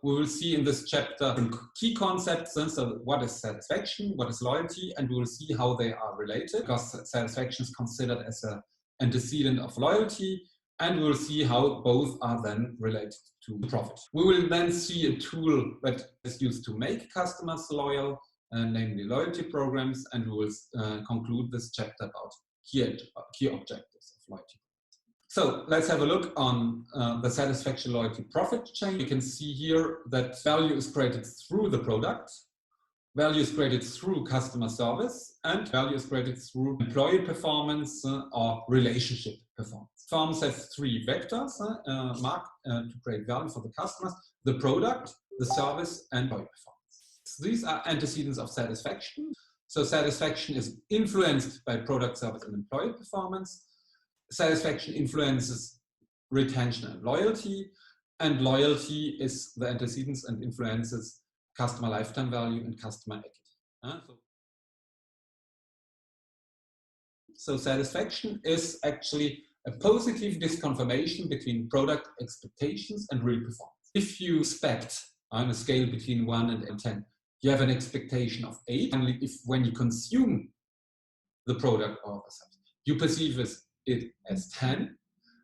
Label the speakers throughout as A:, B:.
A: we will see in this chapter key concepts. So what is satisfaction, what is loyalty, and we will see how they are related, because satisfaction is considered as an antecedent of loyalty, and we will see how both are then related to profit. We will then see a tool that is used to make customers loyal, namely loyalty programs, and we will conclude this chapter about key objectives of loyalty. So let's have a look on the satisfaction, loyalty, profit chain. You can see here that value is created through the product, value is created through customer service, and value is created through employee performance or relationship performance. Firms have three vectors marked to create value for the customers: the product, the service, and employee performance. These are antecedents of satisfaction. So satisfaction is influenced by product, service, and employee performance. Satisfaction influences retention and loyalty is the antecedents and influences customer lifetime value and customer equity. So satisfaction is actually a positive disconfirmation between product expectations and real performance. If you expect on a scale between 1 and 10, you have an expectation of 8, and if when you consume the product or the service, you perceive it as 10,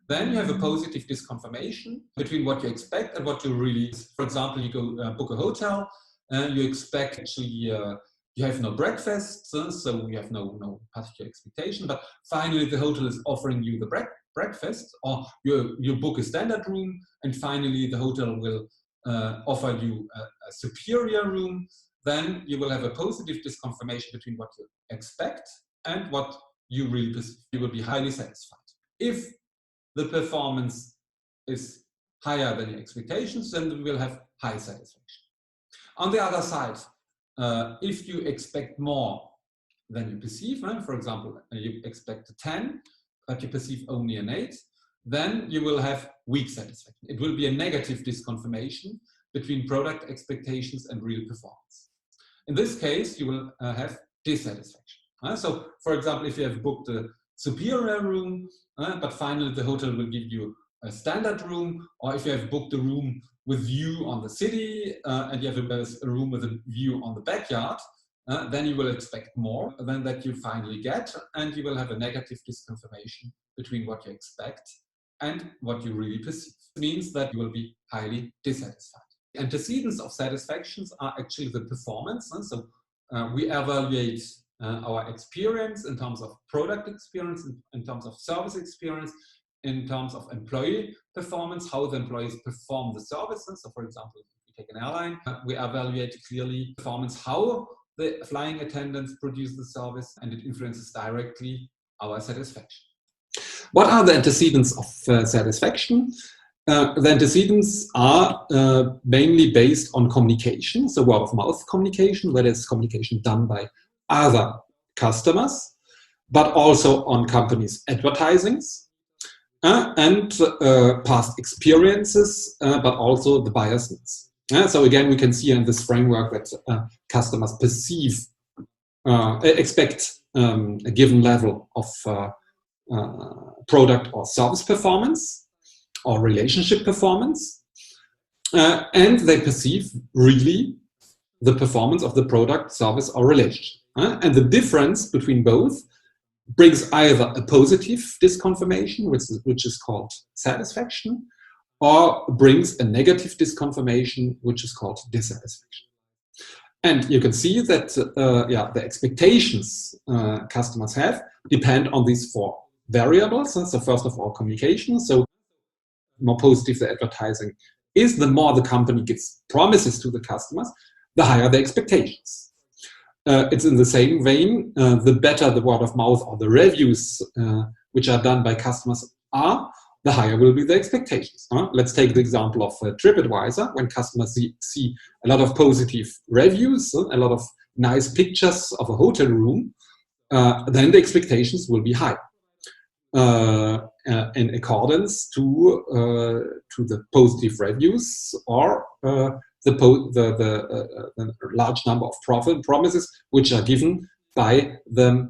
A: then you have a positive disconfirmation between what you expect and what you really. For example, you go book a hotel, you expect actually you have no breakfast, so you have no particular expectation, but finally the hotel is offering you the breakfast, or you book a standard room, and finally the hotel will offer you a superior room. Then you will have a positive disconfirmation between what you expect and what you really perceive. You will be highly satisfied. If the performance is higher than your expectations, then you will have high satisfaction. On the other side, if you expect more than you perceive, for example, you expect a 10, but you perceive only an 8, then you will have weak satisfaction. It will be a negative disconfirmation between product expectations and real performance. In this case, you will have dissatisfaction. So, for example, if you have booked a superior room, but finally the hotel will give you a standard room, or if you have booked a room with view on the city and you have a room with a view on the backyard, then you will expect more than that you finally get, and you will have a negative disconfirmation between what you expect and what you really perceive. It means that you will be highly dissatisfied. Antecedents of satisfactions are actually the performance. So we evaluate our experience in terms of product experience, in terms of service experience, in terms of employee performance, how the employees perform the services. So for example, if we take an airline, we evaluate clearly performance, how the flying attendants produce the service, and it influences directly our satisfaction. What are the antecedents of satisfaction? The antecedents are mainly based on communication, so word-of-mouth communication, that is communication done by other customers, but also on companies' advertisings, and past experiences, but also the buyer's needs. So again, we can see in this framework that customers expect a given level of product or service performance or relationship performance, and they perceive really the performance of the product, service, or relationship. And the difference between both brings either a positive disconfirmation, which is called satisfaction, or brings a negative disconfirmation, which is called dissatisfaction. And you can see that the expectations customers have depend on these 4 variables. So first of all, communication. So the more positive the advertising is, the more the company gives promises to the customers, the higher the expectations. It's in the same vein, the better the word of mouth or the reviews which are done by customers are, the higher will be the expectations. Let's take the example of TripAdvisor. When customers see a lot of positive reviews, a lot of nice pictures of a hotel room, then the expectations will be high. In accordance to the positive reviews or the large number of promises which are given by the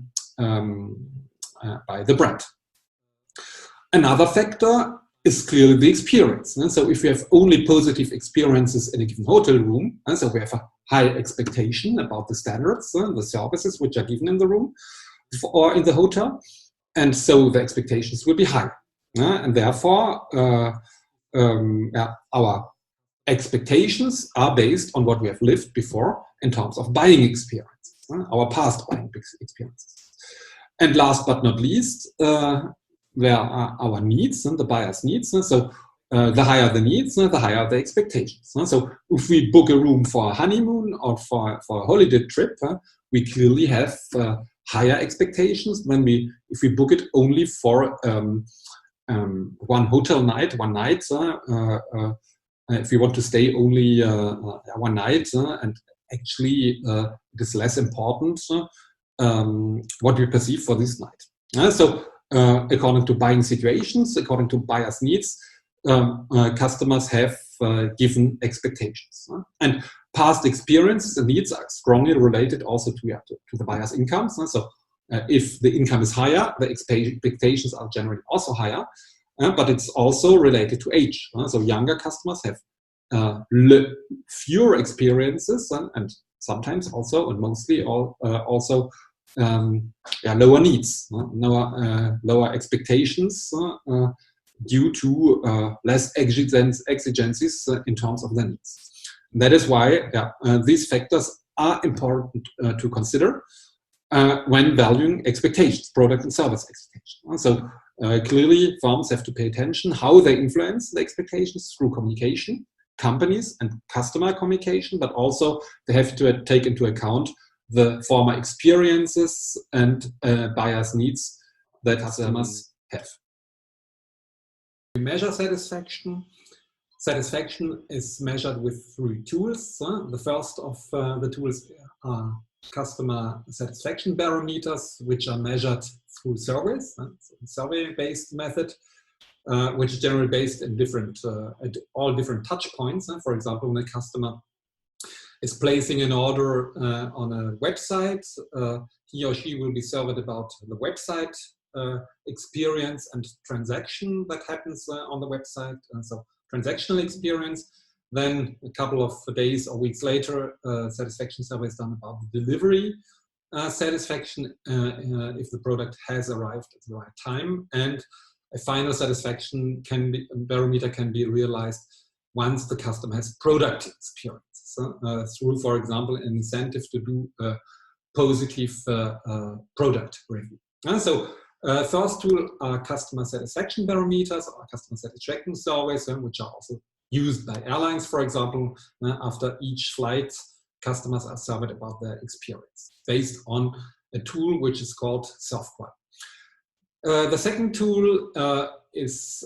A: brand. Another factor is clearly the experience. So if we have only positive experiences in a given hotel room, so we have a high expectation about the standards, the services which are given in the room or in the hotel, and so the expectations will be high. And therefore, our expectations are based on what we have lived before in terms of buying experience, our past buying experiences. And last but not least, there are our needs and the buyer's needs. So the higher the needs, the higher the expectations. So if we book a room for a honeymoon or for a holiday trip, we clearly have higher expectations than if we book it only for one hotel night, one night. If we want to stay only one night, and actually it is less important what we perceive for this night. So according to buying situations, according to buyers' needs, customers have given expectations. And past experiences and needs are strongly related also to the buyer's incomes. So if the income is higher, the expectations are generally also higher. But it's also related to age. So younger customers have fewer experiences and sometimes also, and mostly also lower needs, lower expectations due to less exigencies in terms of their needs. That is why these factors are important to consider when valuing expectations, product and service expectations. So clearly, firms have to pay attention how they influence the expectations through communication, companies and customer communication, but also they have to take into account the former experiences and buyers' needs that customers have. We measure satisfaction. Satisfaction is measured with 3 tools. The first of the tools are customer satisfaction barometers, which are measured through surveys, survey-based method, which is generally based in at all different touch points. For example, when a customer is placing an order on a website, he or she will be surveyed about the website experience and transaction that happens on the website. So transactional experience. Then a couple of days or weeks later, satisfaction survey is done about the delivery satisfaction if the product has arrived at the right time, and a final satisfaction barometer can be realized once the customer has product experience through, for example, an incentive to do a positive product review. First tool are customer satisfaction barometers or customer satisfaction surveys, which are also used by airlines, for example. After each flight, customers are surveyed about their experience based on a tool which is called SurfQual. The second tool is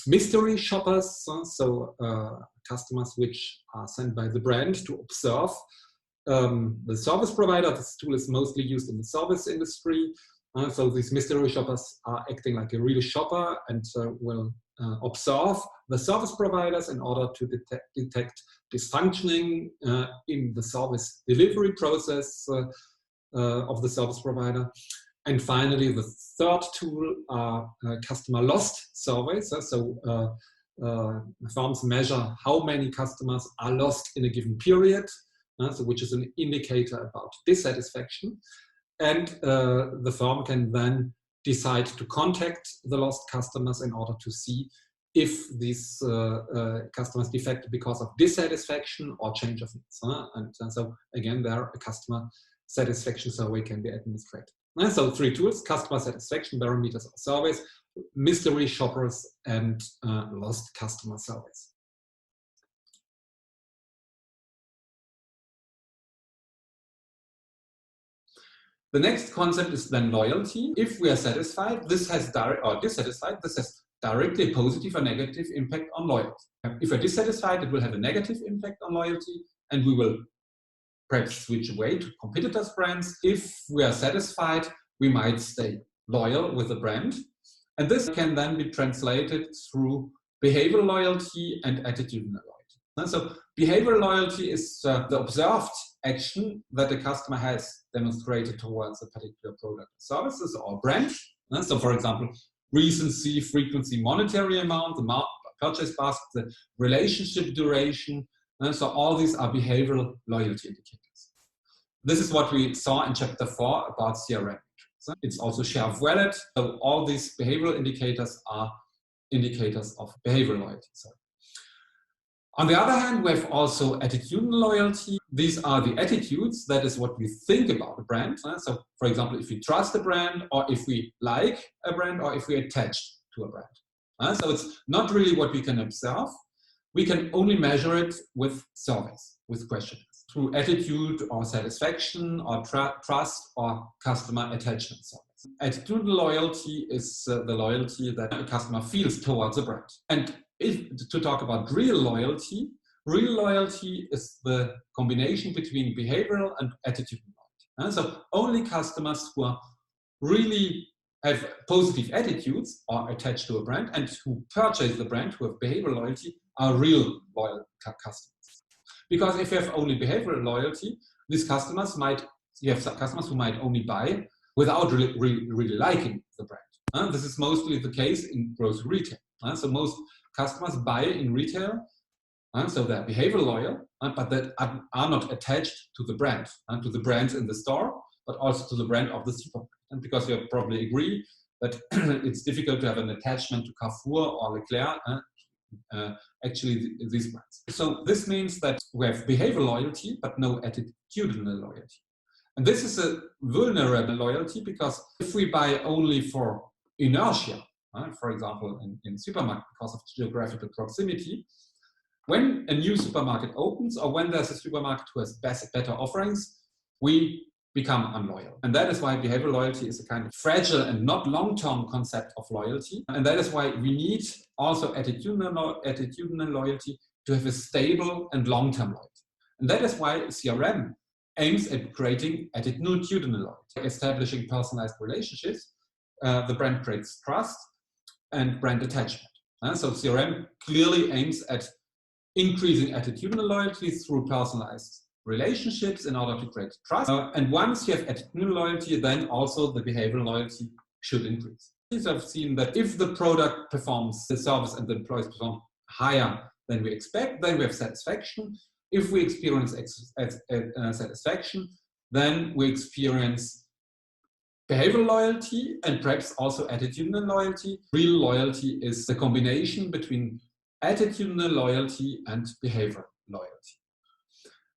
A: mystery shoppers, customers which are sent by the brand to observe the service provider. This tool is mostly used in the service industry. So these mystery shoppers are acting like a real shopper and will observe the service providers in order to detect dysfunctioning in the service delivery process of the service provider. And finally, the third tool are customer lost surveys. Firms measure how many customers are lost in a given period, which is an indicator about dissatisfaction. And the firm can then decide to contact the lost customers in order to see if these customers defect because of dissatisfaction or change of needs. And so again, there a customer satisfaction survey can be administered. And so 3 tools: customer satisfaction barometers or surveys, mystery shoppers, and lost customer surveys. The next concept is then loyalty. If we are satisfied, this has dissatisfied, this has directly a positive or negative impact on loyalty. If we're dissatisfied, it will have a negative impact on loyalty, and we will perhaps switch away to competitors' brands. If we are satisfied, we might stay loyal with the brand. And this can then be translated through behavioral loyalty and attitudinal loyalty. So behavioral loyalty is the observed action that the customer has demonstrated towards a particular product or services or brand. So for example, recency, frequency, monetary amount, the purchase basket, the relationship duration. So all these are behavioral loyalty indicators. This is what we saw in chapter 4 about CRM. It's also share of wallet. So all these behavioral indicators are indicators of behavioral loyalty. On the other hand, we have also attitudinal loyalty. These are the attitudes, that is what we think about a brand. So for example, if we trust a brand, or if we like a brand, or if we attach to a brand. So it's not really what we can observe. We can only measure it with surveys, with questionnaires, through attitude or satisfaction or trust or customer attachment surveys. Attitudinal loyalty is the loyalty that a customer feels towards a brand. And to talk about real loyalty is the combination between behavioral and attitudinal loyalty. So only customers who are really have positive attitudes or attached to a brand and who purchase the brand, who have behavioral loyalty, are real loyal customers. Because if you have only behavioral loyalty, these customers you have customers who might only buy without really liking the brand. This is mostly the case in grocery retail. So most customers buy in retail, so they're behavioral loyal, but that are not attached to the brand, to the brands in the store, but also to the brand of the supermarket. And because you probably agree that it's difficult to have an attachment to Carrefour or Leclerc, actually these brands. So this means that we have behavioral loyalty, but no attitudinal loyalty. And this is a vulnerable loyalty, because if we buy only for inertia, for example, in supermarket, because of geographical proximity, when a new supermarket opens or when there's a supermarket who has better offerings, we become unloyal. And that is why behavioral loyalty is a kind of fragile and not long-term concept of loyalty. And that is why we need also attitudinal loyalty to have a stable and long-term loyalty. And that is why CRM aims at creating attitudinal loyalty, establishing personalized relationships. The brand creates trust and brand attachment. So CRM clearly aims at increasing attitudinal loyalty through personalized relationships in order to create trust. And once you have attitudinal loyalty, then also the behavioral loyalty should increase. I've seen that if the product performs, the service and the employees perform higher than we expect, then we have satisfaction. If we experience satisfaction, then we experience behavioral loyalty and perhaps also attitudinal loyalty. Real loyalty is the combination between attitudinal loyalty and behavioral loyalty.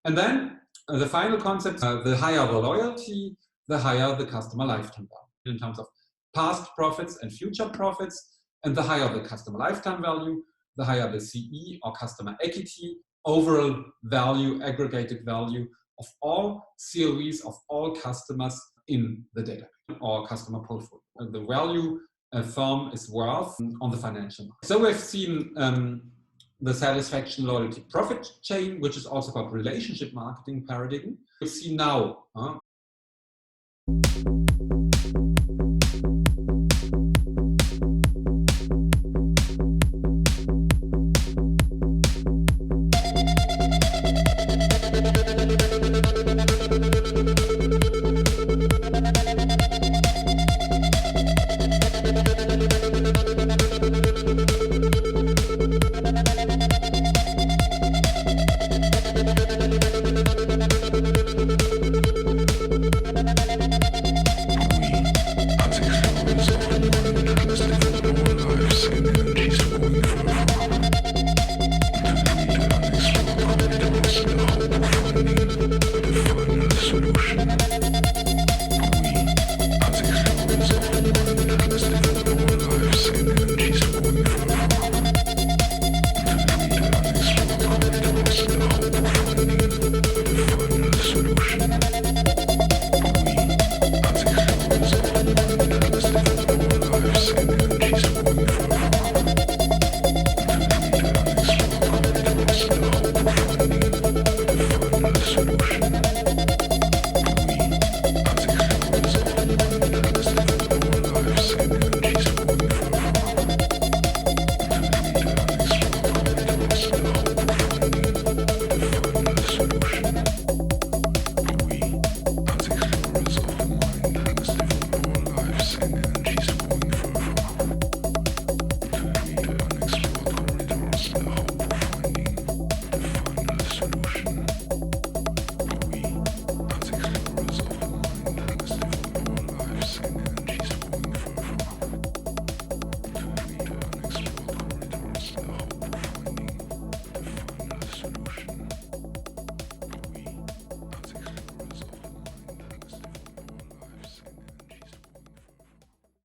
A: And then the final concept, the higher the loyalty, the higher the customer lifetime value in terms of past profits and future profits. And the higher the customer lifetime value, the higher the CE or customer equity, overall value, aggregated value of all COEs of all customers in the data or customer portfolio. The value a firm is worth on the financial market. So we've seen the satisfaction, loyalty, profit chain, which is also called relationship marketing paradigm. We see now.